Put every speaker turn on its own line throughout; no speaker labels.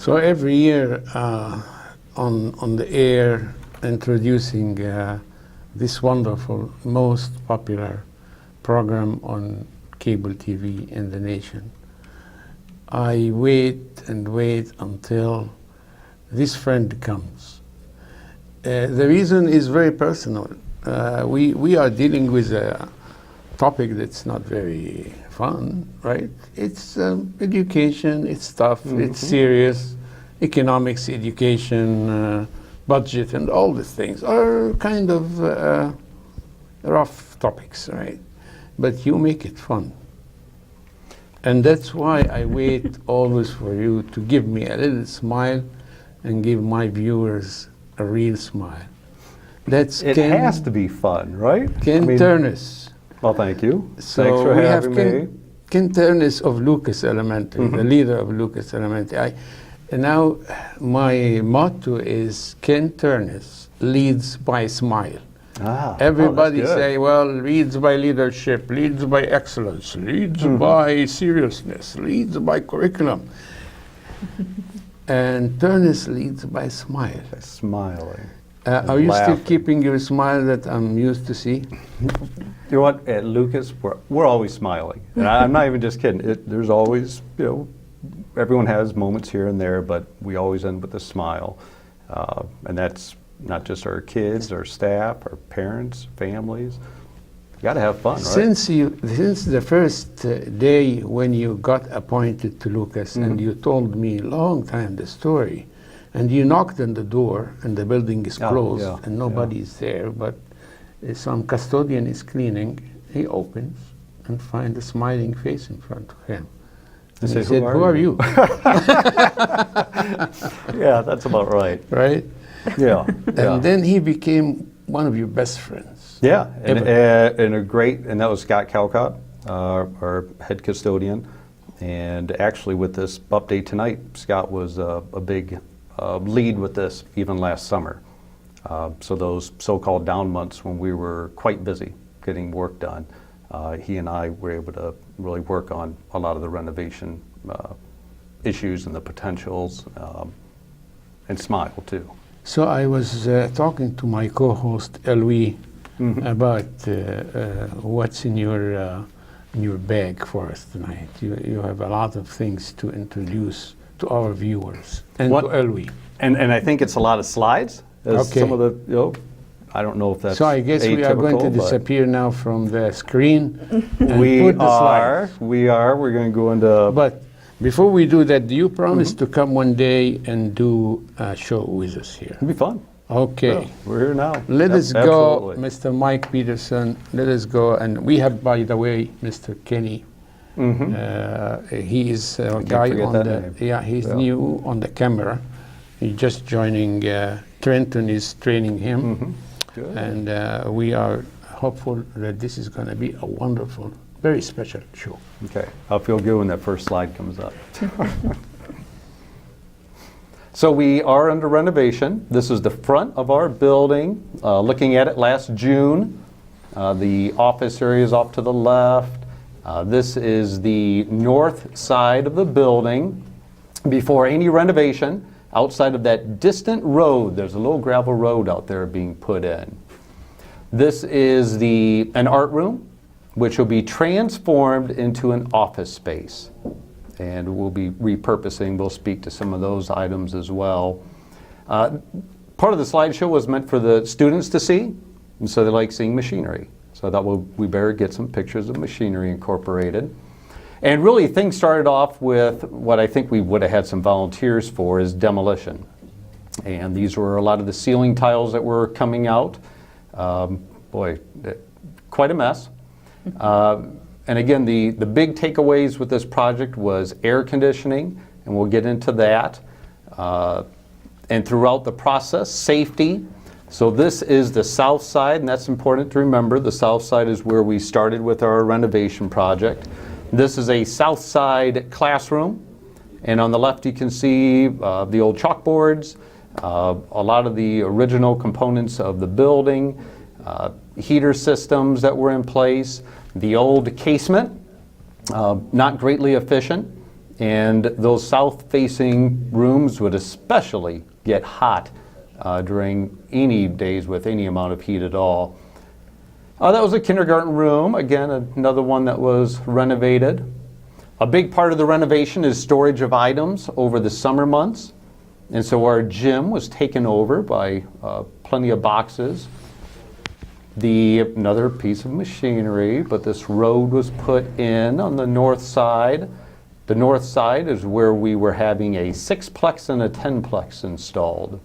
So every year on the air, introducing this wonderful, most popular program on cable TV in the nation, I wait and wait until this friend comes. The reason is very personal. We are dealing with a topic that's not very fun, right? It's education, it's tough, it's serious. Economics, education, budget, and all these things are kind of rough topics, right? But you make it fun. And that's why I wait always for you to give me a little smile and give my viewers a real smile. That's
It has to be fun, right?
Ken Turnus.
Well, thank you.
So
Thanks for
we
having
have
me.
Ken Turnus of Lucas Elementary, the leader of Lucas Elementary. And now my motto is Ken Turnus leads by smile. Everybody say, well, leads by leadership, leads by excellence, leads by seriousness, leads by curriculum. And Turnus leads by smile.
Smiling.
Are you still keeping your smile that I'm used to see?
You know what? At Lucas, we're always smiling. And I'm not even just kidding. There's always, everyone has moments here and there, but we always end with a smile. And that's not just our kids, our staff, our parents, families. You got to have fun, right?
Since the first day when you got appointed to Lucas and you told me a long time the story, and you knocked on the door and the building is closed and nobody is there, but some custodian is cleaning, he opens and finds a smiling face in front of him. And he said, who are you?
Yeah, that's about right.
Right?
Yeah.
And then he became one of your best friends.
Yeah, and that was Scott Calcott, our head custodian. And actually with this update tonight, Scott was a big lead with this even last summer. So those so-called down months when we were quite busy getting work done, he and I were able to really work on a lot of the renovation issues and the potentials, and smile too.
So I was talking to my co-host Elwi about what's in your bag for us tonight. You have a lot of things to introduce to our viewers and to Elwi.
And I think it's a lot of slides. Some of the, I don't know if that's
so I guess we are going to disappear now from the screen. And
we
put the
are.
slides.
We're going to go into.
But before we do that, do you promise to come one day and do a show with us here?
It'll be fun.
Okay.
Yeah, we're here now.
Let us go, Mr. Mike Peterson. Let us go. And we have, by the way, Mr. Kenny. He is a guy on the, he's new on the camera. He's just joining, Trenton is training him. And we are hopeful that this is going to be a wonderful, very special show.
Okay, I'll feel good when that first slide comes up. So we are under renovation. This is the front of our building. Looking at it last June, the office area is off to the left. This is the north side of the building. Before any renovation, outside of that distant road, there's a little gravel road out there being put in. This is an art room, which will be transformed into an office space. And we'll be repurposing, we'll speak to some of those items as well. Part of the slideshow was meant for the students to see, and so they like seeing machinery. So I thought, well, we better get some pictures of machinery incorporated. And really things started off with what I think we would have had some volunteers for is demolition. And these were a lot of the ceiling tiles that were coming out. Boy, quite a mess. And again, the big takeaways with this project was air conditioning, and we'll get into that. And throughout the process, safety. So this is the south side, and that's important to remember. The south side is where we started with our renovation project. This is a south side classroom, and on the left you can see the old chalkboards, a lot of the original components of the building, heater systems that were in place, the old casement, not greatly efficient, And those south-facing rooms would especially get hot during any days with any amount of heat at all. That was a kindergarten room, again, another one that was renovated. A big part of the renovation is storage of items over the summer months. And so our gym was taken over by plenty of boxes. Another piece of machinery, but this road was put in on the north side. The north side is where we were having a 6-plex and a 10-plex installed.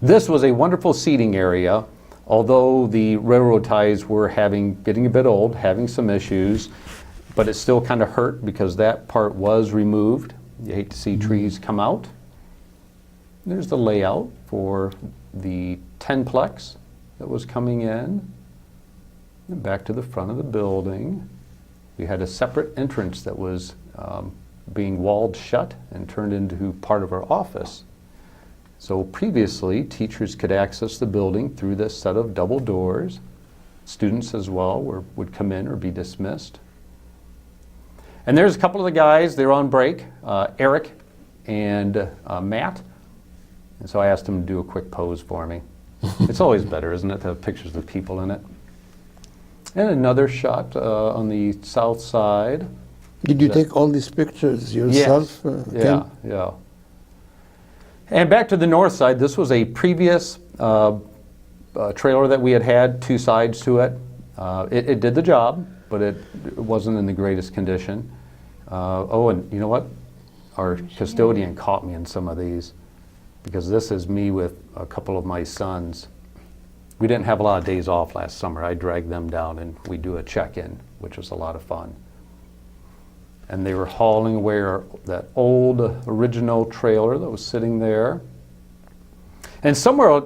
This was a wonderful seating area, although the railroad ties were getting a bit old, having some issues, but it still kind of hurt because that part was removed. You hate to see trees come out. There's the layout for the 10-plex that was coming in. And back to the front of the building. We had a separate entrance that was being walled shut and turned into part of our office. So previously, teachers could access the building through this set of double doors. Students as well would come in or be dismissed. And there's a couple of the guys, they're on break, Eric and Matt. And so I asked them to do a quick pose for me. It's always better, isn't it, to have pictures of people in it. And another shot on the south side.
Did you take all these pictures yourself?
Yes. Yeah. And back to the north side, this was a previous trailer that we had 2 sides to it. It did the job, but it wasn't in the greatest condition. And you know what? Our custodian caught me in some of these, because this is me with a couple of my sons. We didn't have a lot of days off last summer. I dragged them down and we do a check-in, which was a lot of fun. And they were hauling away that old original trailer that was sitting there. And somewhere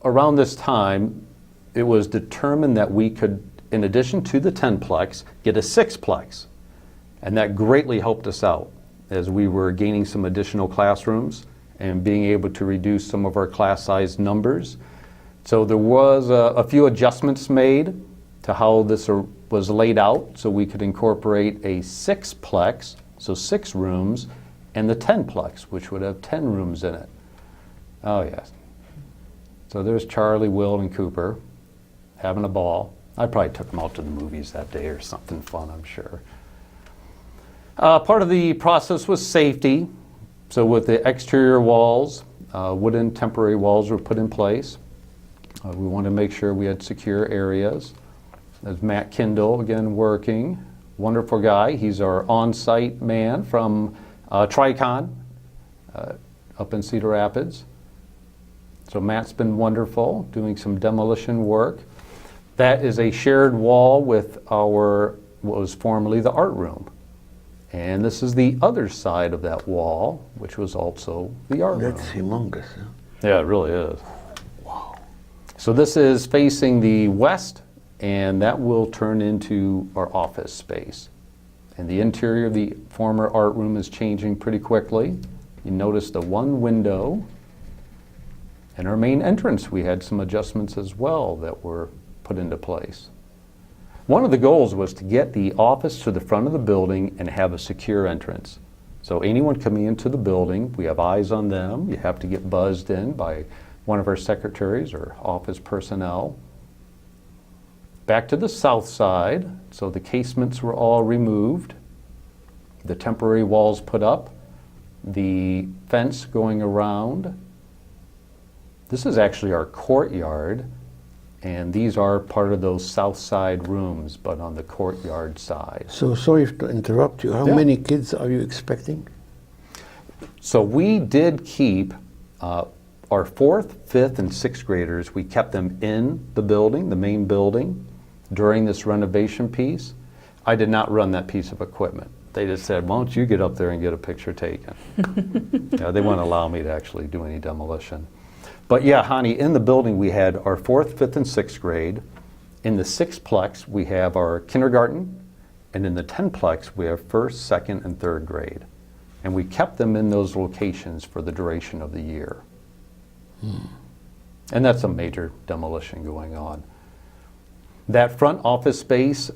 around this time, it was determined that we could, in addition to the 10-plex, get a 6-plex. And that greatly helped us out as we were gaining some additional classrooms and being able to reduce some of our class size numbers. So there was a few adjustments made to how this was laid out so we could incorporate a 6-plex, so 6 rooms, and the 10-plex, which would have 10 rooms in it. Oh yes. So there's Charlie, Will, and Cooper having a ball. I probably took them out to the movies that day or something fun, I'm sure. Part of the process was safety. So with the exterior walls, wooden temporary walls were put in place. We wanted to make sure we had secure areas. There's Matt Kindle, again, working. Wonderful guy. He's our on-site man from Tricon up in Cedar Rapids. So Matt's been wonderful, doing some demolition work. That is a shared wall with what was formerly the art room. And this is the other side of that wall, which was also the art room.
That's humongous. Huh?
Yeah, it really is. Wow. So this is facing the west, and that will turn into our office space. And the interior of the former art room is changing pretty quickly. You notice the one window. And our main entrance, we had some adjustments as well that were put into place. One of the goals was to get the office to the front of the building and have a secure entrance. So anyone coming into the building, we have eyes on them. You have to get buzzed in by one of our secretaries or office personnel. Back to the south side, so the casements were all removed, the temporary walls put up, the fence going around. This is actually our courtyard, and these are part of those south side rooms, but on the courtyard side.
So sorry to interrupt you. How many kids are you expecting?
So we did keep our 4th, 5th, and 6th graders. We kept them in the building, the main building, during this renovation piece. I did not run that piece of equipment. They just said, why don't you get up there and get a picture taken? They wouldn't allow me to actually do any demolition. But yeah, Hani, in the building we had our 4th, 5th, and 6th grade. In the 6-plex we have our kindergarten, and in the 10-plex we have 1st, 2nd, and 3rd grade. And we kept them in those locations for the duration of the year. And that's a major demolition going on. That front office space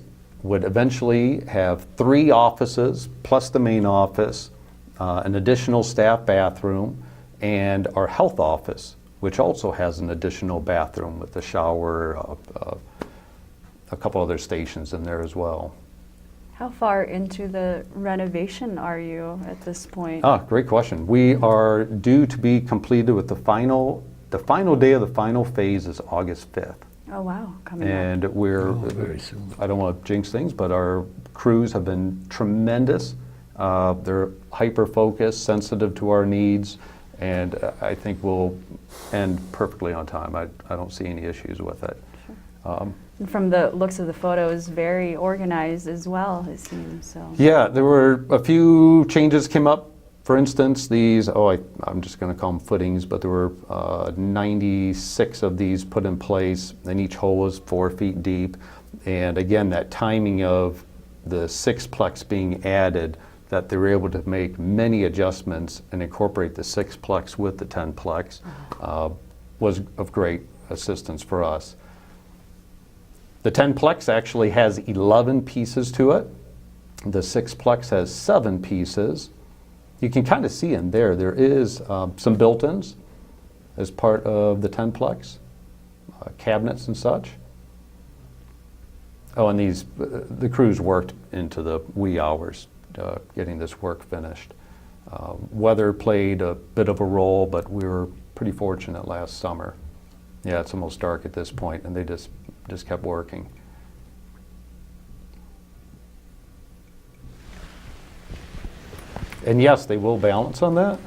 would eventually have 3 offices plus the main office, an additional staff bathroom, and our health office, which also has an additional bathroom with a shower, a couple other stations in there as well.
How far into the renovation are you at this point?
Great question. We are due to be completed with the final day of the final phase is August 5th.
Oh wow, coming up.
And we're,
very soon.
I don't want to jinx things, but our crews have been tremendous. They're hyper-focused, sensitive to our needs, and I think we'll end perfectly on time. I don't see any issues with it.
Sure. And from the looks of the photos, very organized as well, it seems. So.
Yeah, there were a few changes came up. For instance, these, I'm just going to call them footings, but there were 96 of these put in place, and each hole was 4 feet deep. And again, that timing of the 6-plex being added, that they were able to make many adjustments and incorporate the 6-plex with the 10-plex was of great assistance for us. The 10-plex actually has 11 pieces to it. The 6-plex has 7 pieces. You can kind of see in there, there is some built-ins as part of the 10-plex, cabinets and such. Oh, and these, the crews worked into the wee hours getting this work finished. Weather played a bit of a role, but we were pretty fortunate last summer. Yeah, it's almost dark at this point, and they just kept working. And yes, they will balance on that.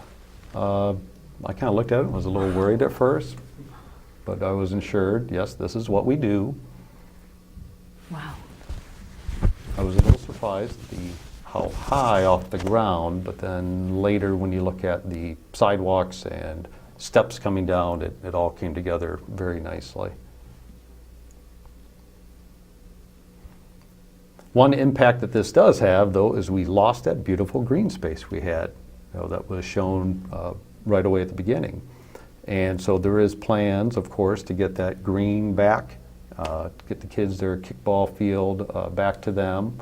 I kind of looked at it and was a little worried at first, but I was assured, yes, this is what we do.
Wow.
I was a little surprised at how high off the ground, but then later when you look at the sidewalks and steps coming down, it all came together very nicely. One impact that this does have, though, is we lost that beautiful green space we had. That was shown right away at the beginning. And so there is plans, of course, to get that green back, get the kids their kickball field back to them.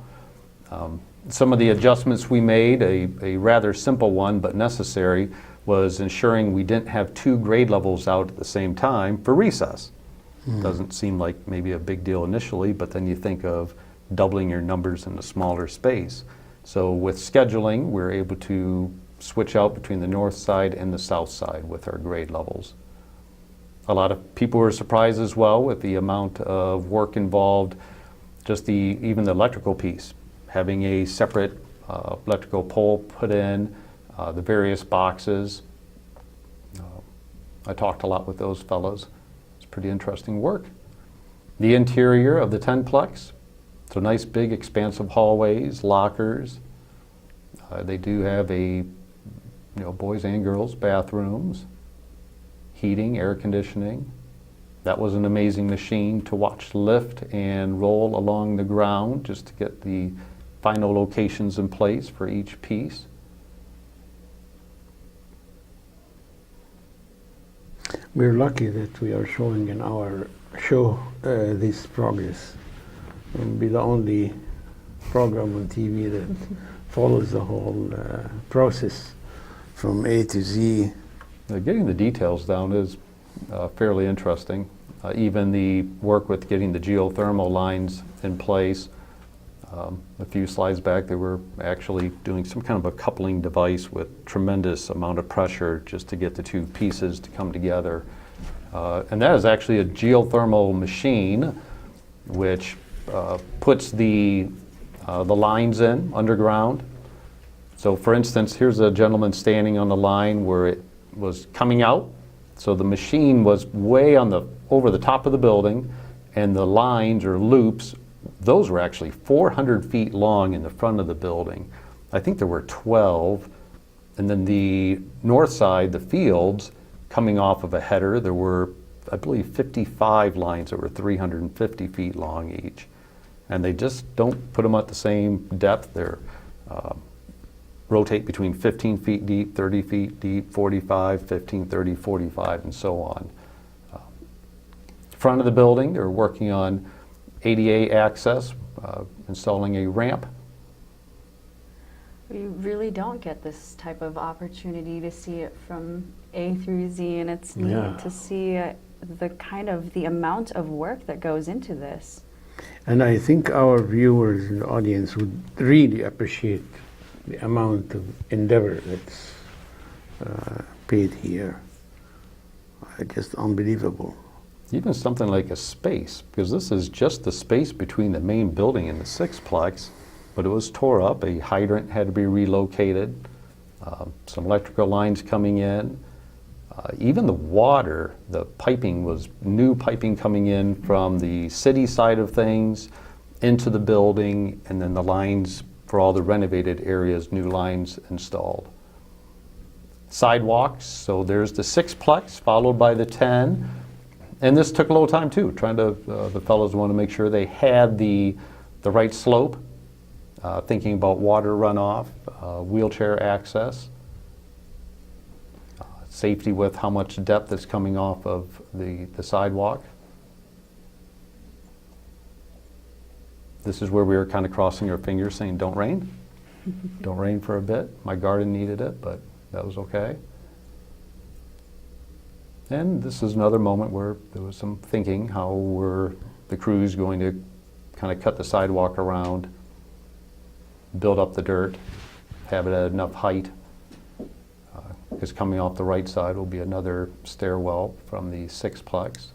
Some of the adjustments we made, a rather simple one but necessary, was ensuring we didn't have 2 grade levels out at the same time for recess. Doesn't seem like maybe a big deal initially, but then you think of doubling your numbers in a smaller space. So with scheduling, we're able to switch out between the north side and the south side with our grade levels. A lot of people were surprised as well with the amount of work involved, just even the electrical piece, having a separate electrical pole put in, the various boxes. I talked a lot with those fellows. It's pretty interesting work. The interior of the 10-plex, so nice big expansive hallways, lockers. They do have boys and girls bathrooms, heating, air conditioning. That was an amazing machine to watch lift and roll along the ground just to get the final locations in place for each piece.
We're lucky that we are showing in our show this progress. We'll be the only program on TV that follows the whole process from A to Z.
Getting the details down is fairly interesting. Even the work with getting the geothermal lines in place. A few slides back, they were actually doing some kind of a coupling device with tremendous amount of pressure just to get the 2 pieces to come together. And that is actually a geothermal machine which puts the lines in underground. So for instance, here's a gentleman standing on the line where it was coming out. So the machine was way over the top of the building, and the lines or loops, those were actually 400 feet long in the front of the building. I think there were 12. And then the north side, the fields, coming off of a header, there were, I believe, 55 lines that were 350 feet long each. And they just don't put them at the same depth. They're rotate between 15 feet deep, 30 feet deep, 45, 15, 30, 45, and so on. Front of the building, they're working on ADA access installing a ramp.
You really don't get this type of opportunity to see it from A through Z, and it's neat
Yeah.
to see the amount of work that goes into this.
And I think our viewers and audience would really appreciate the amount of endeavor that's paid here. Just unbelievable.
Even something like a space, because this is just the space between the main building and the sixplex, but it was tore up. A hydrant had to be relocated, some electrical lines coming in. Even the water, the piping was new piping coming in from the city side of things into the building, and then the lines for all the renovated areas, new lines installed. Sidewalks, so there's the sixplex followed by the 10. And this took a little time too, trying to, the fellows wanted to make sure they had the right slope, thinking about water runoff, wheelchair access, safety with how much depth is coming off of the sidewalk. This is where we were kind of crossing our fingers saying, don't rain. Don't rain for a bit. My garden needed it, but that was okay. And this is another moment where there was some thinking, how were the crews going to kind of cut the sidewalk around, build up the dirt, have it at enough height, because coming off the right side will be another stairwell from the sixplex.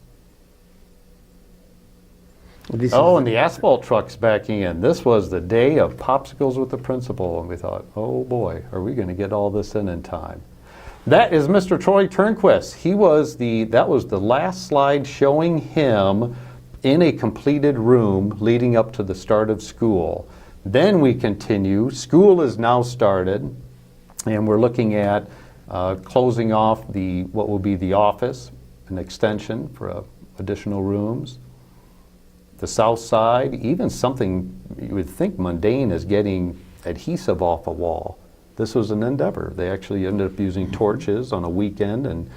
Oh, and the asphalt truck's backing in. This was the day of popsicles with the principal, and we thought, oh boy, are we going to get all this in time? That is Mr. Troy Turnquist. That was the last slide showing him in a completed room leading up to the start of school. Then we continue. School is now started, and we're looking at closing off what will be the office, an extension for additional rooms. The south side, even something you would think mundane is getting adhesive off a wall. This was an endeavor. They actually ended up using torches on a weekend and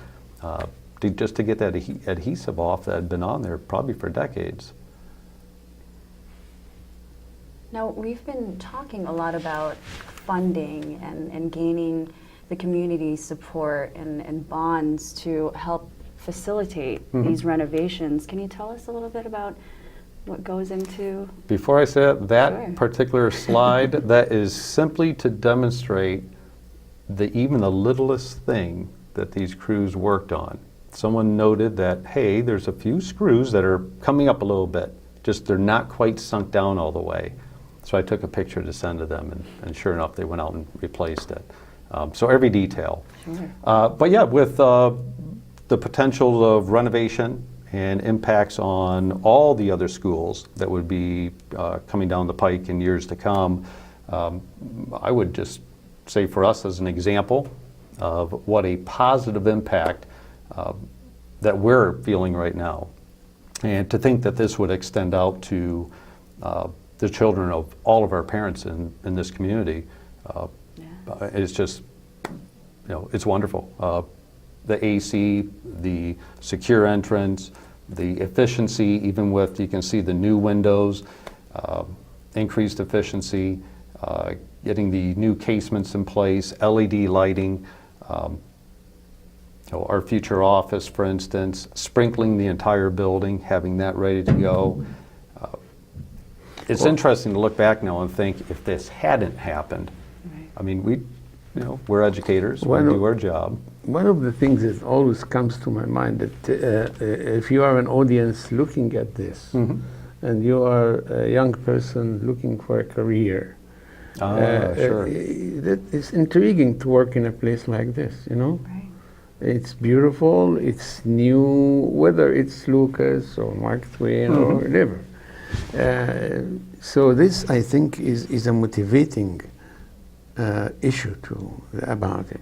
just to get that adhesive off that had been on there probably for decades.
Now, we've been talking a lot about funding and gaining the community support and bonds to help facilitate these renovations. Can you tell us a little bit about what goes into?
Before I say that
Sure.
particular slide, that is simply to demonstrate even the littlest thing that these crews worked on. Someone noted that, hey, there's a few screws that are coming up a little bit, just they're not quite sunk down all the way. So I took a picture to send to them, and sure enough, they went out and replaced it. So every detail.
Sure.
But yeah, with the potential of renovation and impacts on all the other schools that would be coming down the pike in years to come, I would just say for us as an example of what a positive impact that we're feeling right now. And to think that this would extend out to the children of all of our parents in this community, it's just, it's wonderful. The AC, the secure entrance, the efficiency, even with, you can see the new windows, increased efficiency, getting the new casements in place, LED lighting, our future office, for instance, sprinkling the entire building, having that ready to go. It's interesting to look back now and think if this hadn't happened,
Right.
I mean, we're educators, we do our job.
One of the things that always comes to my mind that if you are an audience looking at this, and you are a young person looking for a career,
Sure.
it's intriguing to work in a place like this,
Right.
It's beautiful, it's new, whether it's Lucas or Mark Twain or whatever. So this, I think, is a motivating issue about it.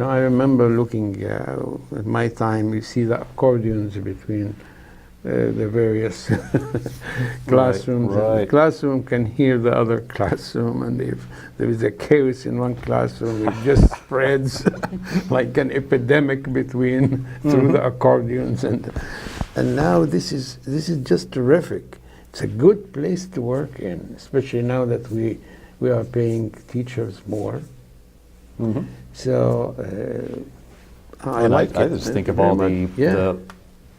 I remember looking at my time, you see the accordions between the various classrooms.
Right.
And the classroom can hear the other classroom, and if there is a chaos in one classroom, it just spreads like an epidemic through the accordions. And now this is just terrific it's a good place to work in, especially now that we are paying teachers more.
Mhm.
So I
And
like it.
I just think of
very
all
much.
the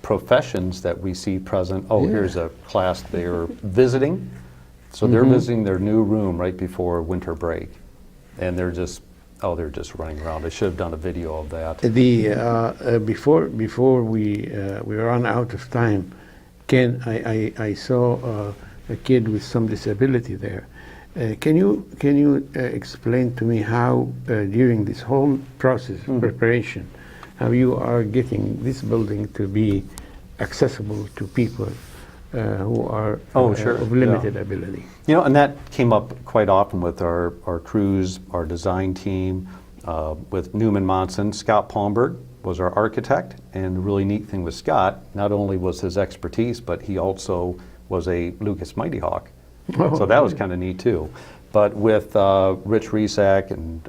professions that we see present. Oh,
Yeah.
here's a class they're visiting. So they're
Mhm.
visiting their new room right before winter break. And they're just running around. I should have done a video of that.
Before we run out of time, Ken, I saw a kid with some disability there. Can you explain to me how during this whole process of preparation, how you are getting this building to be accessible to people who are
Oh, sure,
of
yeah.
limited ability?
You know, and that came up quite often with our crews, our design team, with Newman Monson. Scott Palmberg was our architect, and the really neat thing with Scott, not only was his expertise, but he also was a Lucas Mighty Hawk. So that was kind of neat too. But with Rich Resack and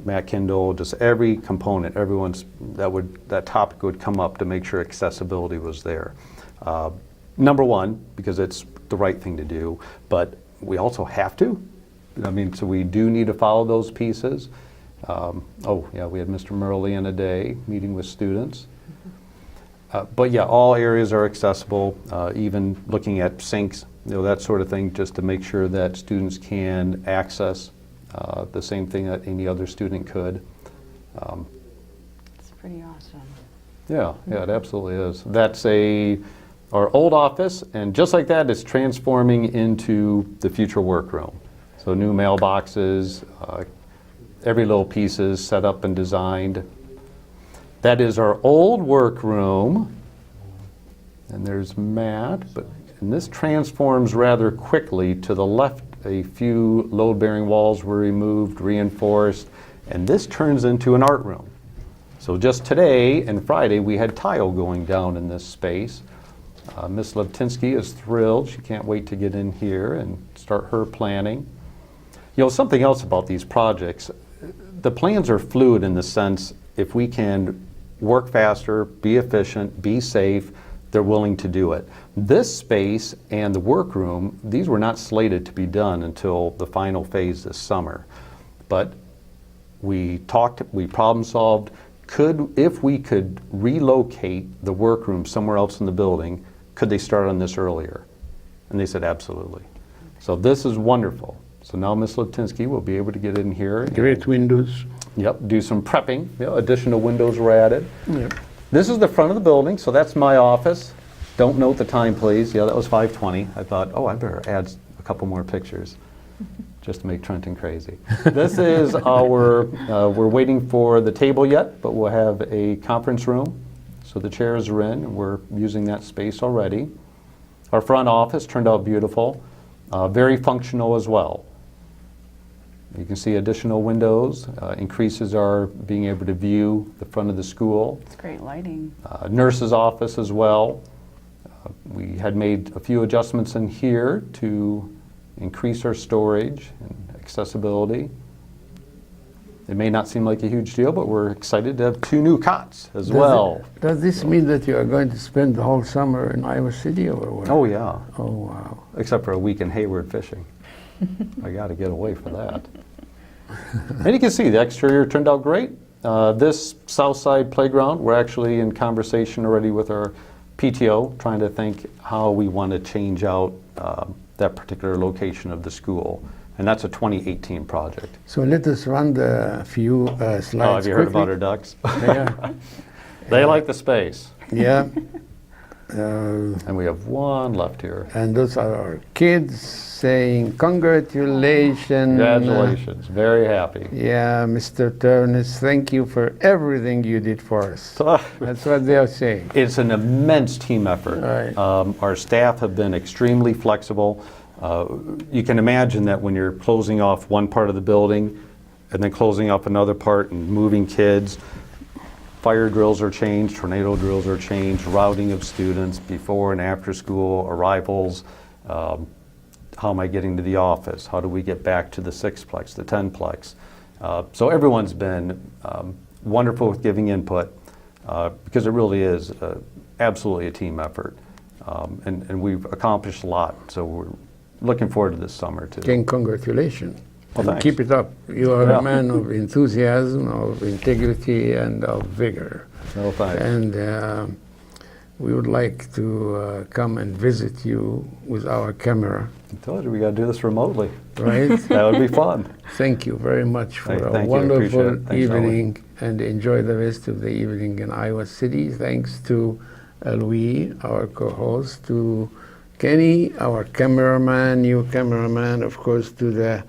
Matt Kindle, just every component, that topic would come up to make sure accessibility was there. Number one, because it's the right thing to do, but we also have to. I mean, so we do need to follow those pieces. We had Mr. Merle in a day meeting with students. But yeah, all areas are accessible, even looking at sinks, that sort of thing, just to make sure that students can access the same thing that any other student could.
It's pretty awesome.
Yeah, it absolutely is. That's our old office, and just like that, it's transforming into the future workroom. So new mailboxes, every little piece is set up and designed. That is our old workroom, and there's Matt, and this transforms rather quickly. To the left, a few load-bearing walls were removed, reinforced, and this turns into an art room. So just today and Friday, we had tile going down in this space. Ms. Levtinsky is thrilled. She can't wait to get in here and start her planning. Something else about these projects, the plans are fluid in the sense if we can work faster, be efficient, be safe, they're willing to do it. This space and the workroom, these were not slated to be done until the final phase this summer. But we problem solved. If we could relocate the workroom somewhere else in the building, could they start on this earlier? And they said absolutely. So this is wonderful. So now Ms. Liptinsky will be able to get in here.
Great windows.
Yep, do some prepping. Additional windows were added.
Yep.
This is the front of the building, so that's my office. Don't note the time, please. Yeah, that was 5:20. I thought, I better add a couple more pictures just to make Trenton crazy. This is we're waiting for the table yet, but we'll have a conference room. So the chairs are in, and we're using that space already. Our front office turned out beautiful, very functional as well. You can see additional windows, increases our being able to view the front of the school.
It's great lighting.
Nurse's office as well. We had made a few adjustments in here to increase our storage and accessibility. It may not seem like a huge deal, but we're excited to have 2 new cots as well.
Does this mean that you are going to spend the whole summer in Iowa City or what?
Oh yeah,
Oh, wow.
except for a week in Hayward fishing. I got to get away for that. And you can see the exterior turned out great. This south side playground, we're actually in conversation already with our PTO, trying to think how we want to change out that particular location of the school. And that's a 2018 project.
So let us run the few slides
Oh, have you heard
quickly.
about our ducks?
Yeah.
They like the space.
Yeah.
And we have one left here.
And those are our kids saying congratulations.
Congratulations, very happy.
Yeah, Mr. Turnus, thank you for everything you did for us. That's what they are saying.
It's an immense team effort.
Right.
Our staff have been extremely flexible. You can imagine that when you're closing off one part of the building and then closing off another part and moving kids, fire drills are changed, tornado drills are changed, routing of students before and after school, arrivals, how am I getting to the office, how do we get back to the 6-plex, the 10-plex. So everyone's been wonderful with giving input because it really is absolutely a team effort. And we've accomplished a lot, so we're looking forward to this summer too.
Again, congratulations.
Well,
And
thanks.
keep it up. You are
Yeah.
a man of enthusiasm, of integrity, and of vigor.
Well, thanks.
And we would like to come and visit you with our camera,
I told you we got to do this remotely.
right?
That would be fun.
Thank you very much for
Hey,
a
thank you. I appreciate
wonderful
it. Thanks, Ellie.
evening, and enjoy the rest of the evening in Iowa City. Thanks to Louis, our co-host, to Kenny, our cameraman, new cameraman, of course, to the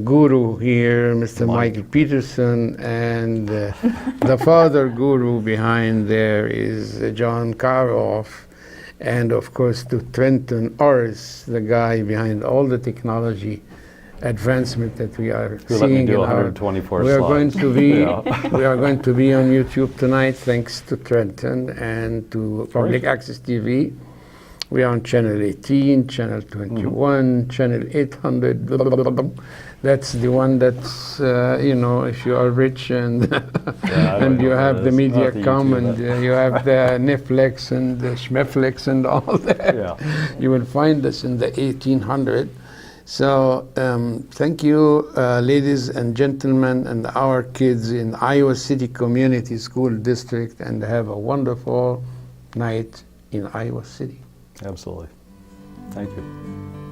guru here, Mr. Michael Peterson, and the father guru behind there is John Karoff, and of course to Trenton Orris, the guy behind all the technology advancement that we are
Who let me
seeing
do
in our.
124
We are going
slides.
to be
Yeah.
we are going to be on YouTube tonight, thanks to Trenton and to Public Access TV. We are on channel 18, channel 21, channel 800. Blah, blah, blah, blah. That's the one that's, you know, if you are rich and
I don't
and you
know what
have
it
the
is. I'll have to
MediaCom
YouTube
and
it.
you have the Netflix and the Schmeflix and all that.
Yeah.
You will find us in the 1800. So thank you, ladies and gentlemen, and our kids in Iowa City Community School District, and have a wonderful night in Iowa City.
Absolutely. Thank you.